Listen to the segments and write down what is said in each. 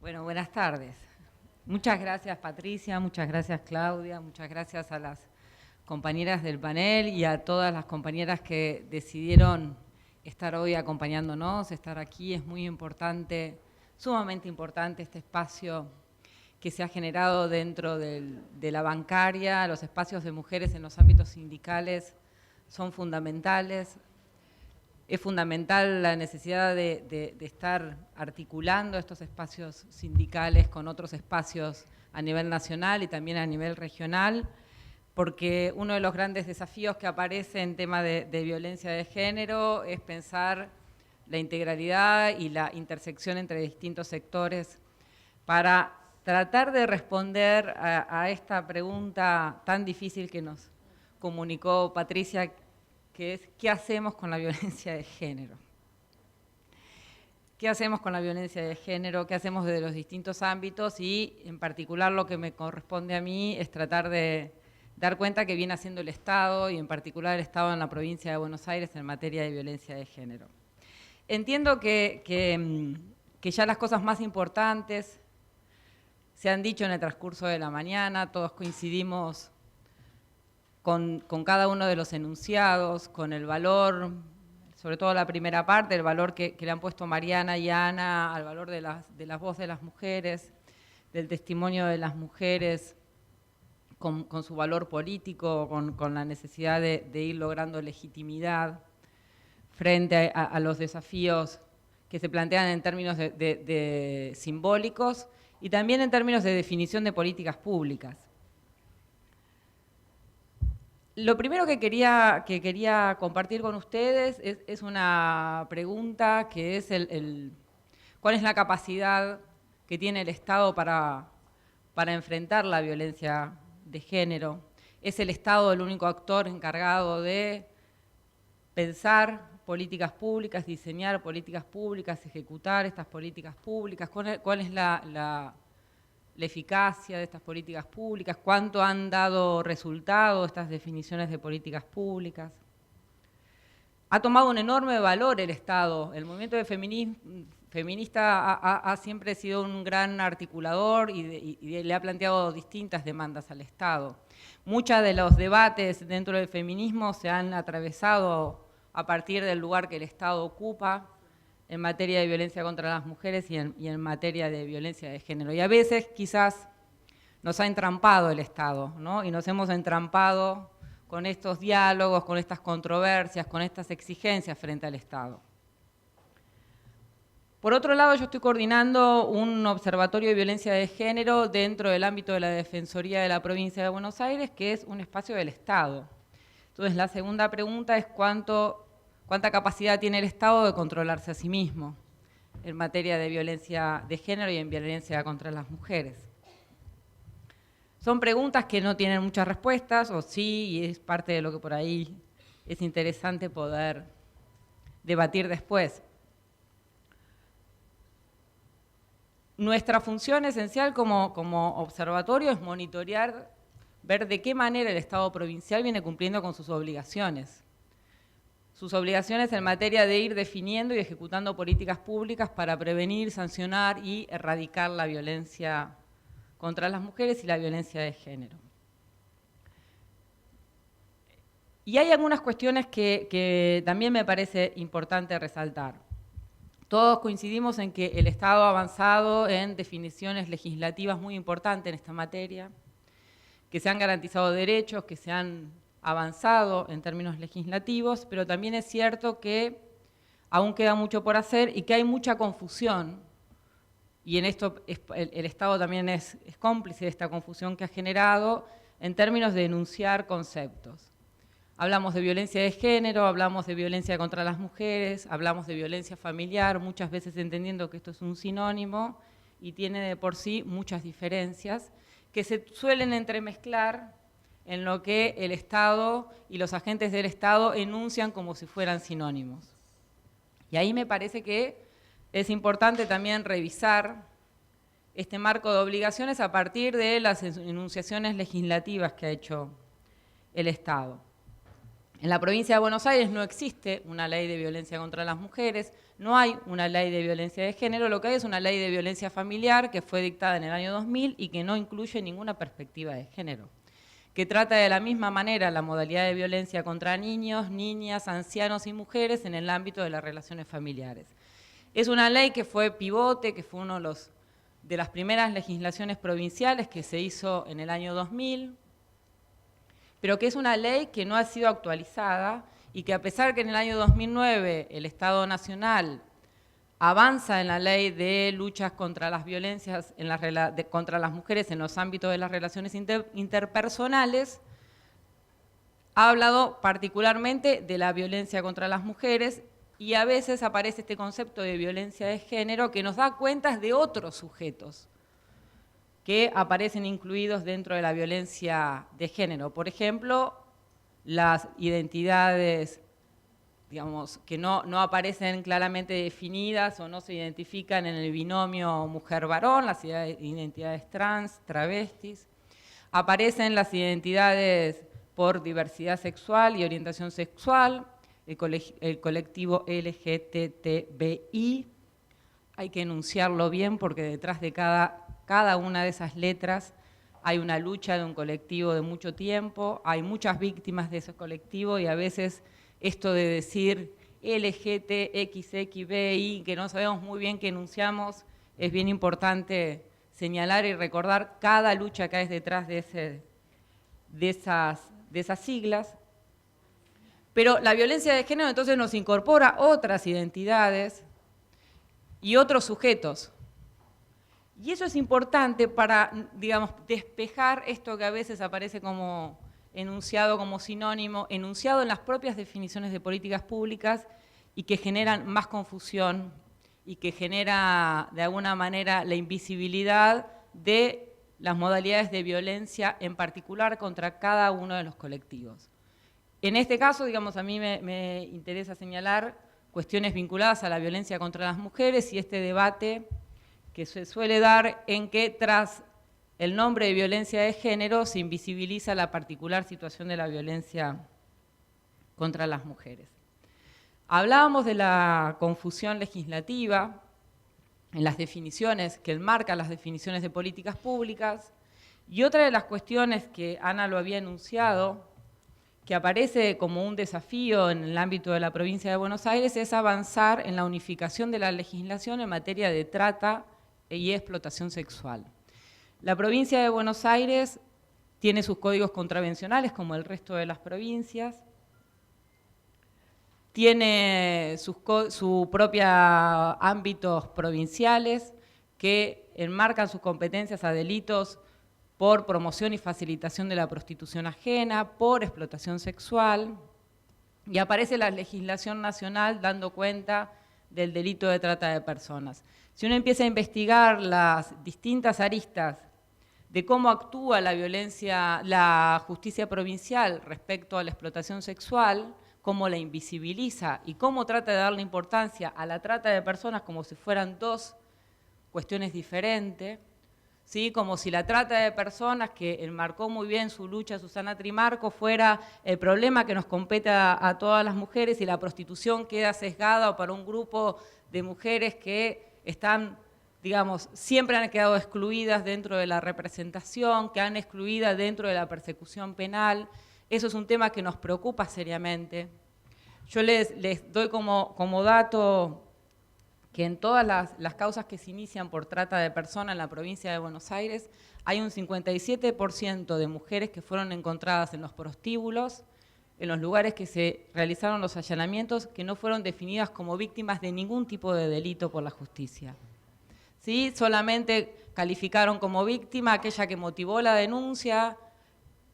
Bueno, buenas tardes. Muchas gracias, Patricia, muchas gracias, Claudia, muchas gracias a las compañeras del panel y a todas las compañeras que decidieron estar hoy acompañándonos, estar aquí. Es muy importante, sumamente importante este espacio que se ha generado dentro de la bancaria. Los espacios de mujeres en los ámbitos sindicales son fundamentales. Es fundamental la necesidad de estar articulando estos espacios sindicales con otros espacios a nivel nacional y también a nivel regional, porque uno de los grandes desafíos que aparece en tema de violencia de género es pensar la integralidad y la intersección entre distintos sectores para tratar de responder a esta pregunta tan difícil que nos comunicó Patricia, que es ¿qué hacemos con la violencia de género? ¿Qué hacemos con la violencia de género? ¿Qué hacemos desde los distintos ámbitos? Y en particular lo que me corresponde a mí es tratar de dar cuenta que viene haciendo el Estado, y en particular el Estado en la provincia de Buenos Aires en materia de violencia de género. Entiendo que ya las cosas más importantes se han dicho en el transcurso de la mañana, todos coincidimos con cada uno de los enunciados, con el valor, sobre todo la primera parte, el valor que le han puesto Mariana y Ana al valor de la voz de las mujeres, del testimonio de las mujeres, con su valor político, con la necesidad de ir logrando legitimidad frente a los desafíos que se plantean en términos de simbólicos y también en términos de definición de políticas públicas. Lo primero que quería compartir con ustedes es una pregunta que es ¿cuál es la capacidad que tiene el Estado para enfrentar la violencia de género? ¿Es el Estado el único actor encargado de pensar políticas públicas, diseñar políticas públicas, ejecutar estas políticas públicas? ¿Cuál es la eficacia de estas políticas públicas? ¿Cuánto han dado resultado estas definiciones de políticas públicas? Ha tomado un enorme valor el Estado. El movimiento feminista ha siempre sido un gran articulador y le ha planteado distintas demandas al Estado. Muchos de los debates dentro del feminismo se han atravesado a partir del lugar que el Estado ocupa en materia de violencia contra las mujeres y en materia de violencia de género. Y a veces quizás nos ha entrampado el Estado, ¿no? Y nos hemos entrampado con estos diálogos, con estas controversias, con estas exigencias frente al Estado. Por otro lado, yo estoy coordinando un observatorio de violencia de género dentro del ámbito de la Defensoría de la Provincia de Buenos Aires, que es un espacio del Estado. Entonces, la segunda pregunta es ¿cuánta capacidad tiene el Estado de controlarse a sí mismo en materia de violencia de género y en violencia contra las mujeres? Son preguntas que no tienen muchas respuestas, o sí, y es parte de lo que por ahí es interesante poder debatir después. Nuestra función esencial como observatorio es monitorear, ver de qué manera el Estado provincial viene cumpliendo con sus obligaciones. Sus obligaciones en materia de ir definiendo y ejecutando políticas públicas para prevenir, sancionar y erradicar la violencia contra las mujeres y la violencia de género. Y hay algunas cuestiones que también me parece importante resaltar. Todos coincidimos en que el Estado ha avanzado en definiciones legislativas muy importantes en esta materia, que se han garantizado derechos, que se han avanzado en términos legislativos, pero también es cierto que aún queda mucho por hacer y que hay mucha confusión, y en esto el Estado también es cómplice de esta confusión que ha generado en términos de enunciar conceptos. Hablamos de violencia de género, hablamos de violencia contra las mujeres, hablamos de violencia familiar, muchas veces entendiendo que esto es un sinónimo y tiene de por sí muchas diferencias que se suelen entremezclar en lo que el Estado y los agentes del Estado enuncian como si fueran sinónimos. Y ahí me parece que es importante también revisar este marco de obligaciones a partir de las enunciaciones legislativas que ha hecho el Estado. En la provincia de Buenos Aires no existe una ley de violencia contra las mujeres, no hay una ley de violencia de género, lo que hay es una ley de violencia familiar que fue dictada en el año 2000 y que no incluye ninguna perspectiva de género, que trata de la misma manera la modalidad de violencia contra niños, niñas, ancianos y mujeres en el ámbito de las relaciones familiares. Es una ley que fue pivote, que fue uno de las primeras legislaciones provinciales que se hizo en el año 2000, pero que es una ley que no ha sido actualizada y que a pesar que en el año 2009 el Estado Nacional avanza en la ley de luchas contra las violencias contra las mujeres en los ámbitos de las relaciones interpersonales, ha hablado particularmente de la violencia contra las mujeres y a veces aparece este concepto de violencia de género que nos da cuentas de otros sujetos que aparecen incluidos dentro de la violencia de género. Por ejemplo, las identidades, digamos, que no aparecen claramente definidas o no se identifican en el binomio mujer-varón, las identidades trans, travestis. Aparecen las identidades por diversidad sexual y orientación sexual, el colectivo LGTBI. Hay que enunciarlo bien porque detrás de cada una de esas letras hay una lucha de un colectivo de mucho tiempo, hay muchas víctimas de ese colectivo y a veces esto de decir LGTXXBI, que no sabemos muy bien qué enunciamos, es bien importante señalar y recordar cada lucha que hay detrás de esas siglas. Pero la violencia de género entonces nos incorpora otras identidades y otros sujetos. Y eso es importante para, digamos, despejar esto que a veces aparece como enunciado, como sinónimo, enunciado en las propias definiciones de políticas públicas y que generan más confusión y que genera, de alguna manera, la invisibilidad de las modalidades de violencia, en particular contra cada uno de los colectivos. En este caso, digamos, a mí me interesa señalar cuestiones vinculadas a la violencia contra las mujeres y este debate que se suele dar en que tras el nombre de violencia de género se invisibiliza la particular situación de la violencia contra las mujeres. Hablábamos de la confusión legislativa en las definiciones, que enmarcan las definiciones de políticas públicas, y otra de las cuestiones que Ana lo había enunciado, que aparece como un desafío en el ámbito de la provincia de Buenos Aires, es avanzar en la unificación de la legislación en materia de trata y explotación sexual. La provincia de Buenos Aires tiene sus códigos contravencionales como el resto de las provincias, tiene sus propios ámbitos provinciales que enmarcan sus competencias a delitos por promoción y facilitación de la prostitución ajena, por explotación sexual, y aparece la legislación nacional dando cuenta del delito de trata de personas. Si uno empieza a investigar las distintas aristas de cómo actúa la justicia provincial respecto a la explotación sexual, cómo la invisibiliza y cómo trata de darle importancia a la trata de personas como si fueran dos cuestiones diferentes, ¿sí? Como si la trata de personas, que enmarcó muy bien su lucha Susana Trimarco, fuera el problema que nos compete a todas las mujeres y la prostitución queda sesgada para un grupo de mujeres que están, digamos, siempre han quedado excluidas dentro de la representación, que han excluidas dentro de la persecución penal. Eso es un tema que nos preocupa seriamente. Yo les doy como dato que en todas las causas que se inician por trata de personas en la provincia de Buenos Aires, hay un 57% de mujeres que fueron encontradas en los prostíbulos, en los lugares que se realizaron los allanamientos, que no fueron definidas como víctimas de ningún tipo de delito por la justicia. ¿Sí? Solamente calificaron como víctima aquella que motivó la denuncia,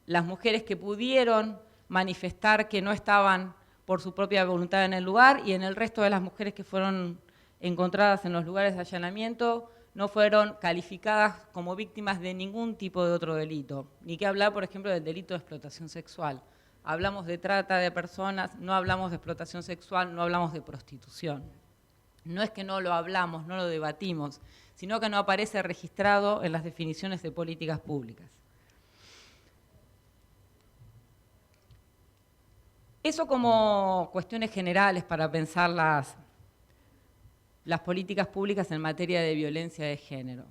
las mujeres que pudieron manifestar que no estaban por su propia voluntad en el lugar, y en el resto de las mujeres que fueron encontradas en los lugares de allanamiento no fueron calificadas como víctimas de ningún tipo de otro delito. Ni que hablar, por ejemplo, del delito de explotación sexual. Hablamos de trata de personas, no hablamos de explotación sexual, no hablamos de prostitución. No es que no lo hablamos, no lo debatimos, sino que no aparece registrado en las definiciones de políticas públicas. Eso como cuestiones generales para pensar las políticas públicas en materia de violencia de género.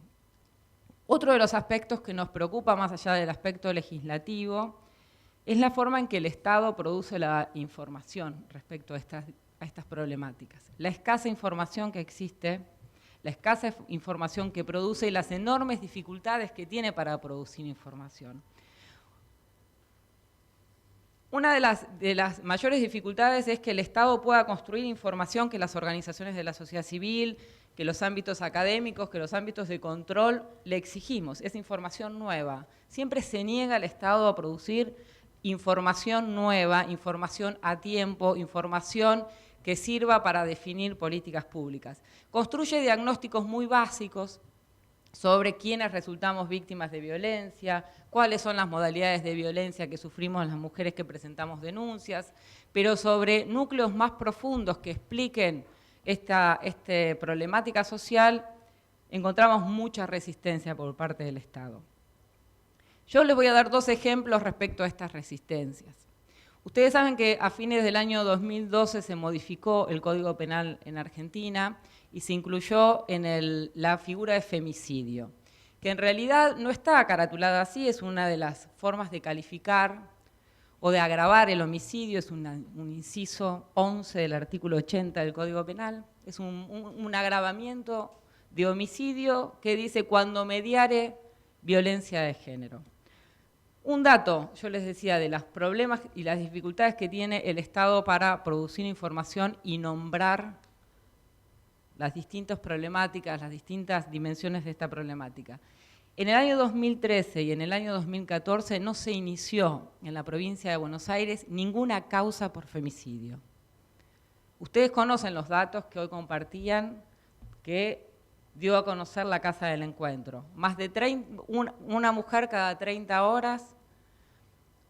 Otro de los aspectos que nos preocupa, más allá del aspecto legislativo, es la forma en que el Estado produce la información respecto a estas problemáticas. La escasa información que existe, la escasa información que produce y las enormes dificultades que tiene para producir información. Una de las mayores dificultades es que el Estado pueda construir información que las organizaciones de la sociedad civil, que los ámbitos académicos, que los ámbitos de control le exigimos. Es información nueva. Siempre se niega el Estado a producir información nueva, información a tiempo, información que sirva para definir políticas públicas. Construye diagnósticos muy básicos sobre quiénes resultamos víctimas de violencia, cuáles son las modalidades de violencia que sufrimos las mujeres que presentamos denuncias, pero sobre núcleos más profundos que expliquen esta problemática social, encontramos mucha resistencia por parte del Estado. Yo les voy a dar dos ejemplos respecto a estas resistencias. Ustedes saben que a fines del año 2012 se modificó el Código Penal en Argentina y se incluyó en la figura de femicidio, que en realidad no está caratulada así, es una de las formas de calificar o de agravar el homicidio, es un inciso 11 del artículo 80 del Código Penal, es un agravamiento de homicidio que dice cuando mediare violencia de género. Un dato, yo les decía, de los problemas y las dificultades que tiene el Estado para producir información y nombrar las distintas problemáticas, las distintas dimensiones de esta problemática. En el año 2013 y en el año 2014 no se inició en la provincia de Buenos Aires ninguna causa por femicidio. Ustedes conocen los datos que hoy compartían que dio a conocer la Casa del Encuentro. Más de una mujer cada 30 horas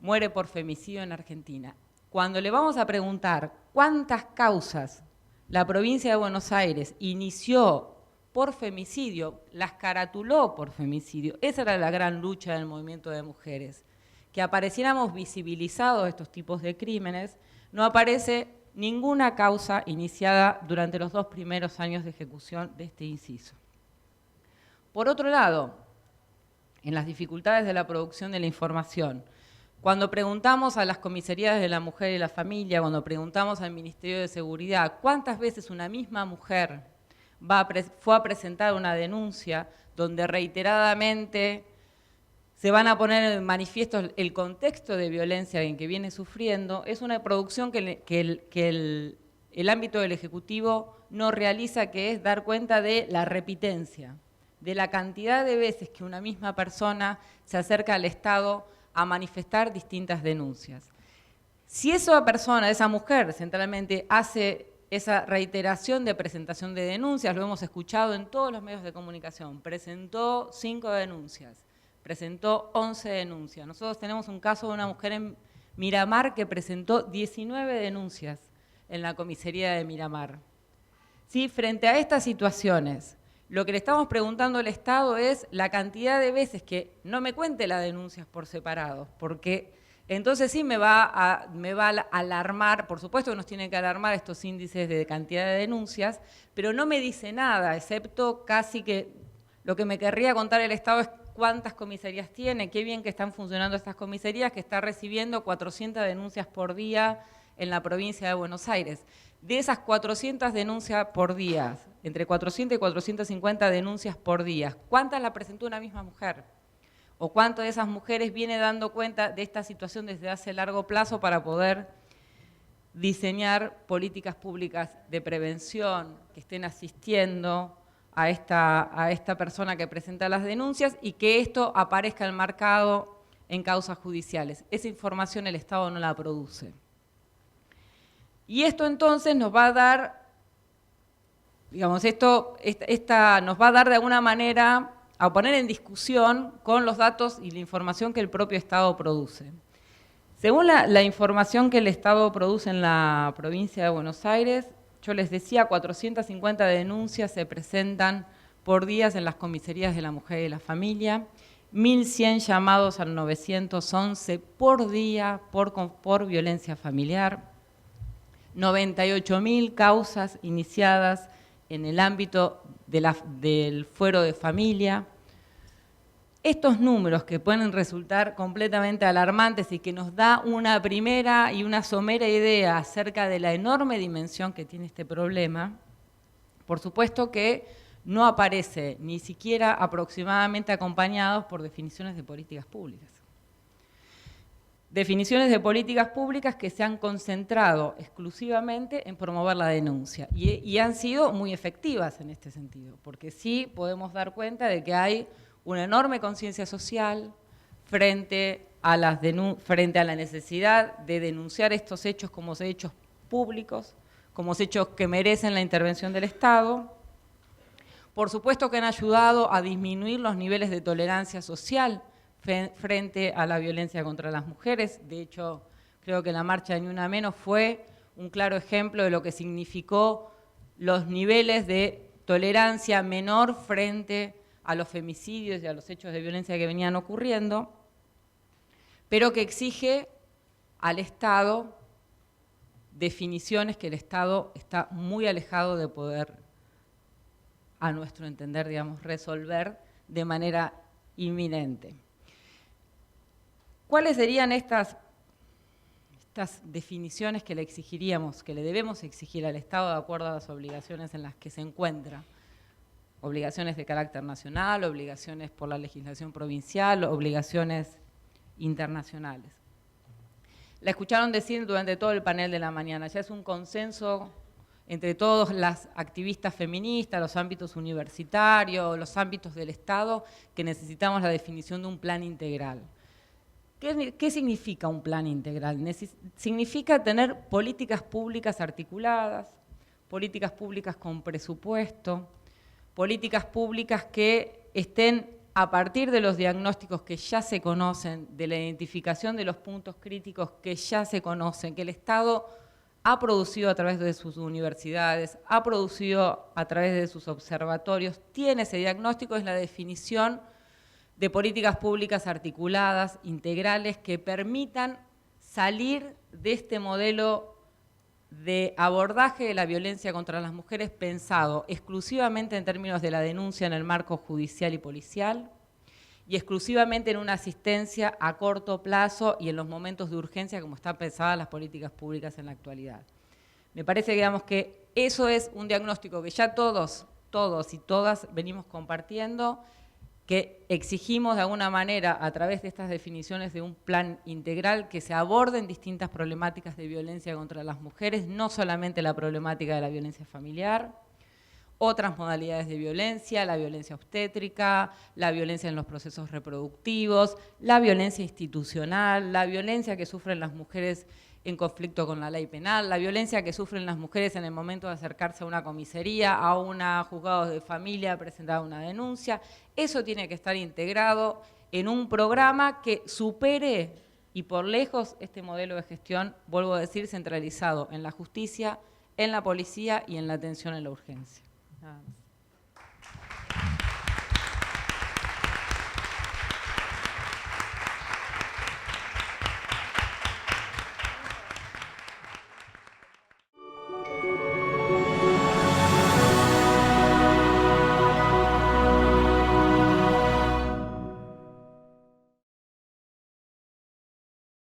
muere por femicidio en Argentina. Cuando le vamos a preguntar cuántas causas la provincia de Buenos Aires inició por femicidio, las caratuló por femicidio, esa era la gran lucha del movimiento de mujeres, que apareciéramos visibilizados estos tipos de crímenes, no aparece ninguna causa iniciada durante los 2 primeros años de ejecución de este inciso. Por otro lado, en las dificultades de la producción de la información, cuando preguntamos a las comisarías de la mujer y la familia, cuando preguntamos al Ministerio de Seguridad, ¿cuántas veces una misma mujer fue a presentar una denuncia donde reiteradamente se van a poner en manifiesto el contexto de violencia en que viene sufriendo? Es una producción que el ámbito del Ejecutivo no realiza, que es dar cuenta de la repitencia, de la cantidad de veces que una misma persona se acerca al Estado a manifestar distintas denuncias. Si esa persona, esa mujer, centralmente hace esa reiteración de presentación de denuncias, lo hemos escuchado en todos los medios de comunicación, presentó 5 denuncias, presentó 11 denuncias. Nosotros tenemos un caso de una mujer en Miramar que presentó 19 denuncias en la comisaría de Miramar. ¿Sí? Frente a estas situaciones, lo que le estamos preguntando al Estado es la cantidad de veces que no me cuente las denuncias por separado, porque entonces sí me va a alarmar, por supuesto que nos tienen que alarmar estos índices de cantidad de denuncias, pero no me dice nada, excepto casi que lo que me querría contar el Estado es cuántas comisarías tiene, qué bien que están funcionando estas comisarías, que está recibiendo 400 denuncias por día en la provincia de Buenos Aires. De esas 400 denuncias por día, entre 400 y 450 denuncias por día, ¿cuántas la presentó una misma mujer? ¿O cuántas de esas mujeres viene dando cuenta de esta situación desde hace largo plazo para poder diseñar políticas públicas de prevención que estén asistiendo a esta persona que presenta las denuncias y que esto aparezca enmarcado en causas judiciales? Esa información el Estado no la produce. Y esto entonces nos va a dar, digamos, nos va a dar de alguna manera a poner en discusión con los datos y la información que el propio Estado produce. Según la información que el Estado produce en la provincia de Buenos Aires, yo les decía, 450 denuncias se presentan por día en las comisarías de la mujer y la familia, 1.100 llamados al 911 por día por violencia familiar, 98.000 causas iniciadas en el ámbito del fuero de familia. Estos números que pueden resultar completamente alarmantes y que nos da una primera y una somera idea acerca de la enorme dimensión que tiene este problema, por supuesto que no aparece ni siquiera aproximadamente acompañados por definiciones de políticas públicas. Definiciones de políticas públicas que se han concentrado exclusivamente en promover la denuncia y han sido muy efectivas en este sentido, porque sí podemos dar cuenta de que hay una enorme conciencia social frente a la necesidad de denunciar estos hechos como hechos públicos, como hechos que merecen la intervención del Estado. Por supuesto que han ayudado a disminuir los niveles de tolerancia social frente a la violencia contra las mujeres. De hecho, creo que la marcha de Ni Una Menos fue un claro ejemplo de lo que significó los niveles de tolerancia menor frente a los femicidios y a los hechos de violencia que venían ocurriendo, pero que exige al Estado definiciones que el Estado está muy alejado de poder, a nuestro entender, digamos, resolver de manera inminente. ¿Cuáles serían estas definiciones que le exigiríamos, que le debemos exigir al Estado de acuerdo a las obligaciones en las que se encuentra? Obligaciones de carácter nacional, obligaciones por la legislación provincial, obligaciones internacionales. La escucharon decir durante todo el panel de la mañana, ya es un consenso entre todas las activistas feministas, los ámbitos universitarios, los ámbitos del Estado, que necesitamos la definición de un plan integral. ¿Qué significa un plan integral? Significa tener políticas públicas articuladas, políticas públicas con presupuesto, políticas públicas que estén a partir de los diagnósticos que ya se conocen, de la identificación de los puntos críticos que ya se conocen, que el Estado ha producido a través de sus universidades, ha producido a través de sus observatorios, tiene ese diagnóstico, es la definición de políticas públicas articuladas, integrales, que permitan salir de este modelo de abordaje de la violencia contra las mujeres pensado exclusivamente en términos de la denuncia en el marco judicial y policial y exclusivamente en una asistencia a corto plazo y en los momentos de urgencia como están pensadas las políticas públicas en la actualidad. Me parece, digamos, que eso es un diagnóstico que ya todos y todas venimos compartiendo, que exigimos de alguna manera a través de estas definiciones de un plan integral que se aborden distintas problemáticas de violencia contra las mujeres, no solamente la problemática de la violencia familiar, otras modalidades de violencia, la violencia obstétrica, la violencia en los procesos reproductivos, la violencia institucional, la violencia que sufren las mujeres en conflicto con la ley penal, la violencia que sufren las mujeres en el momento de acercarse a una comisaría, a un juzgado de familia, a presentar una denuncia. Eso tiene que estar integrado en un programa que supere y por lejos este modelo de gestión, vuelvo a decir, centralizado en la justicia, en la policía y en la atención en la urgencia. Nada más.